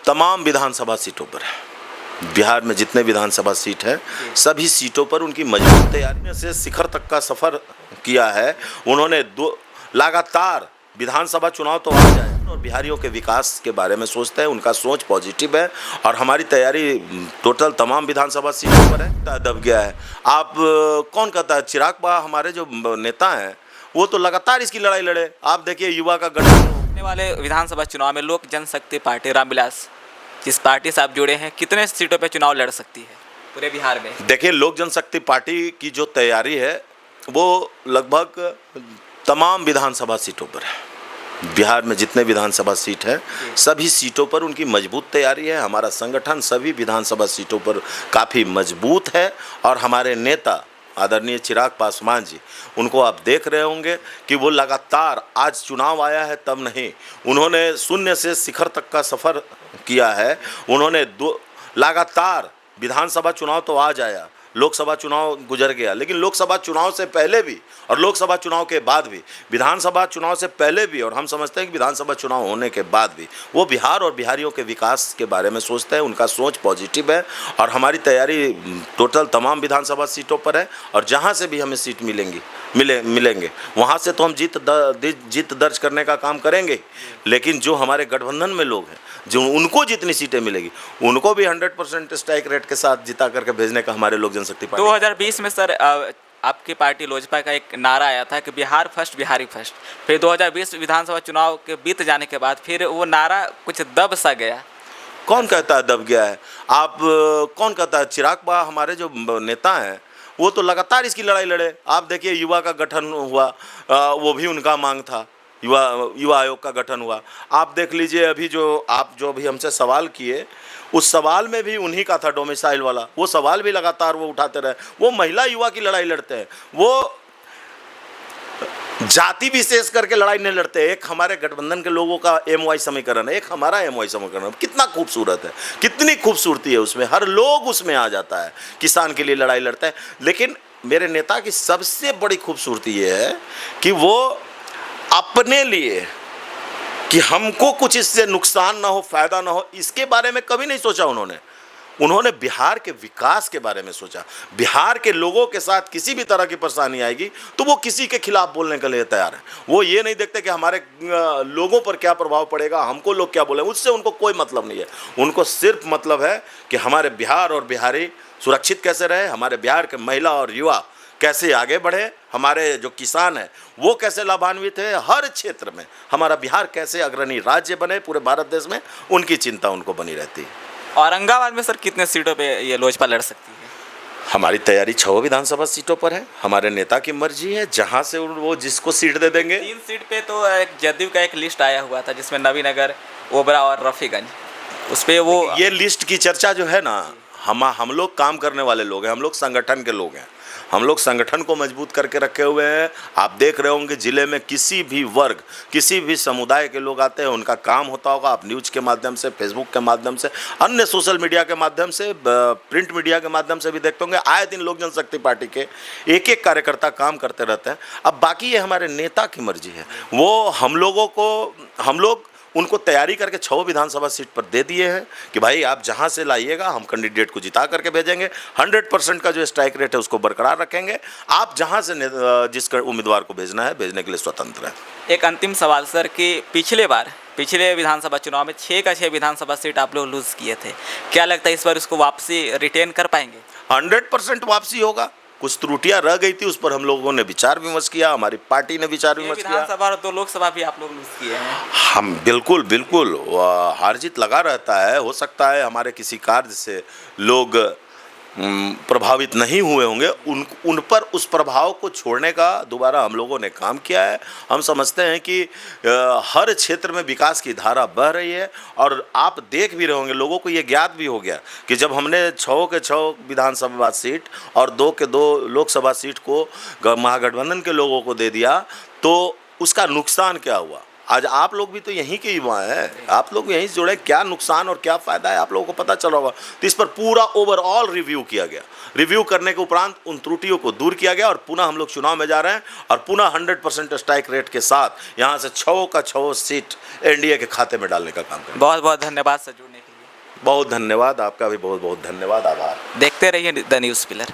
तमाम विधानसभा सीटों पर है। बिहार में जितने विधानसभा सीट है सभी सीटों पर उनकी मजबूत तैयारी से शिखर तक का सफर किया है। उन्होंने लगातार विधानसभा चुनाव तो आ जाए और बिहारियों के विकास के बारे में सोचते हैं, उनका सोच पॉजिटिव है और हमारी तैयारी टोटल तमाम विधानसभा सीटों पर है। दब गया है। आप कौन कहता है? चिराग पासवान हमारे जो नेता हैं वो तो लगातार इसकी लड़ाई लड़े। आप देखिए युवा का गठन आने वाले विधानसभा चुनाव में लोक जनशक्ति पार्टी रामविलास जिस पार्टी से आप जुड़े हैं कितने सीटों पे चुनाव लड़ सकती है पूरे बिहार में? देखिए लोक जनशक्ति पार्टी की जो तैयारी है वो लगभग तमाम विधानसभा सीटों पर है। बिहार में जितने विधानसभा सीट है सभी सीटों पर उनकी मजबूत तैयारी है। हमारा संगठन सभी विधानसभा सीटों पर काफ़ी मजबूत है और हमारे नेता आदरणीय चिराग पासवान जी, उनको आप देख रहे होंगे कि वो लगातार, आज चुनाव आया है तब नहीं, उन्होंने शून्य से शिखर तक का सफ़र किया है। उन्होंने लगातार विधानसभा चुनाव तो आज आया, लोकसभा चुनाव गुजर गया, लेकिन लोकसभा चुनाव से पहले भी और लोकसभा चुनाव के बाद भी, विधानसभा चुनाव से पहले भी और हम समझते हैं कि विधानसभा चुनाव होने के बाद भी वो बिहार और बिहारियों के विकास के बारे में सोचते हैं, उनका सोच पॉजिटिव है और हमारी तैयारी टोटल तमाम विधानसभा सीटों पर है और जहां से भी हमें सीट मिलेंगे वहां से तो हम जीत दर्ज करने का काम करेंगे। लेकिन जो हमारे गठबंधन में लोग हैं, जो उनको जितनी सीटें मिलेगी उनको भी 100% स्ट्राइक रेट के साथ जिता करके भेजने का हमारे लोक जनशक्ति पार्टी। 2020 में सर आपकी पार्टी लोजपा का एक नारा आया था कि बिहार फर्स्ट बिहारी फर्स्ट। फिर 2020 विधानसभा चुनाव के बीत जाने के बाद फिर वो नारा कुछ दब सा गया। कौन कहता है दब गया है? आप कौन कहता है? चिराग पासवान हमारे जो नेता हैं वो तो लगातार इसकी लड़ाई लड़े। आप देखिए युवा का गठन हुआ, वो भी उनका मांग था। युवा आयोग का गठन हुआ। आप देख लीजिए अभी जो अभी हमसे सवाल किए उस सवाल में भी उन्हीं का था, डोमिसाइल वाला। वो सवाल भी लगातार वो उठाते रहे। वो महिला युवा की लड़ाई लड़ते हैं, वो जाति विशेष करके लड़ाई नहीं लड़ते। एक हमारे गठबंधन के लोगों का MY समीकरण है, एक हमारा MY समीकरण। कितना खूबसूरत है, कितनी खूबसूरती है उसमें, हर लोग उसमें आ जाता है। किसान के लिए लड़ाई लड़ता है। लेकिन मेरे नेता की सबसे बड़ी खूबसूरती ये है कि वो अपने लिए कि हमको कुछ इससे नुकसान ना हो, फायदा ना हो, इसके बारे में कभी नहीं सोचा उन्होंने बिहार के विकास के बारे में सोचा। बिहार के लोगों के साथ किसी भी तरह की परेशानी आएगी तो वो किसी के खिलाफ बोलने के लिए तैयार है। वो ये नहीं देखते कि हमारे लोगों पर क्या प्रभाव पड़ेगा, हमको लोग क्या बोले, उससे उनको कोई मतलब नहीं है। उनको सिर्फ मतलब है कि हमारे बिहार और बिहारी सुरक्षित कैसे रहे, हमारे बिहार के महिला और युवा कैसे आगे बढ़े, हमारे जो किसान हैं वो कैसे लाभान्वित है, हर क्षेत्र में हमारा बिहार कैसे अग्रणी राज्य बने पूरे भारत देश में, उनकी चिंता उनको बनी रहती है। औरंगाबाद में सर कितने सीटों पे ये लोजपा लड़ सकती है? हमारी तैयारी 6 विधानसभा सीटों पर है। हमारे नेता की मर्जी है, जहां से वो जिसको सीट दे देंगे। 3 सीट पे तो एक जदयू का एक लिस्ट आया हुआ था जिसमें नवीनगर, ओबरा और रफीगंज, उस पर वो ये लिस्ट की चर्चा जो है ना, हम लोग काम करने वाले लोग हैं, हम लोग संगठन के लोग हैं, हम लोग संगठन को मजबूत करके रखे हुए हैं। आप देख रहे होंगे जिले में किसी भी वर्ग, किसी भी समुदाय के लोग आते हैं, उनका काम होता होगा। आप न्यूज़ के माध्यम से, फेसबुक के माध्यम से, अन्य सोशल मीडिया के माध्यम से, प्रिंट मीडिया के माध्यम से भी देखते होंगे। आए दिन लोक जनशक्ति पार्टी के एक कार्यकर्ता काम करते रहते हैं। अब बाकी ये हमारे नेता की मर्जी है, वो हम लोग उनको तैयारी करके 6 विधानसभा सीट पर दे दिए हैं कि भाई आप जहां से लाइएगा हम कैंडिडेट को जिता करके भेजेंगे। 100% का जो स्ट्राइक रेट है उसको बरकरार रखेंगे। आप जहां से जिस उम्मीदवार को भेजना है भेजने के लिए स्वतंत्र है। एक अंतिम सवाल सर कि पिछले विधानसभा चुनाव में 6 का 6 विधानसभा सीट आप लोग लूज़ किए थे, क्या लगता है इस बार उसको वापसी रिटेन कर पाएंगे? 100% वापसी होगा। कुछ त्रुटियां रह गई थी, उस पर हम लोगों ने विचार विमर्श किया, हमारी पार्टी ने विचार विमर्श किया। विधानसभा और 2 लोकसभा भी आप लोग लूज किए हैं। हम बिल्कुल हार जीत लगा रहता है। हो सकता है हमारे किसी कार्य से लोग प्रभावित नहीं हुए होंगे, उन पर उस प्रभाव को छोड़ने का दोबारा हम लोगों ने काम किया है। हम समझते हैं कि हर क्षेत्र में विकास की धारा बह रही है और आप देख भी रहे होंगे, लोगों को ये ज्ञात भी हो गया कि जब हमने 6 के 6 विधानसभा सीट और 2 के 2 लोकसभा सीट को महागठबंधन के लोगों को दे दिया तो उसका नुकसान क्या हुआ। आज आप लोग भी तो यहीं के युवा हैं, आप लोग यहीं से जुड़े, क्या नुकसान और क्या फ़ायदा है आप लोगों को पता चल रहा होगा। तो इस पर पूरा ओवरऑल रिव्यू किया गया। रिव्यू करने के उपरांत उन त्रुटियों को दूर किया गया और पुनः हम लोग चुनाव में जा रहे हैं और पुनः 100% स्ट्राइक रेट के साथ यहाँ से 6 का 6 सीट NDA के खाते में डालने का काम करें। बहुत बहुत धन्यवाद सर जुड़ने के लिए। बहुत धन्यवाद, आपका भी बहुत बहुत धन्यवाद, आभार। देखते रहिए द न्यूज़ पिलर।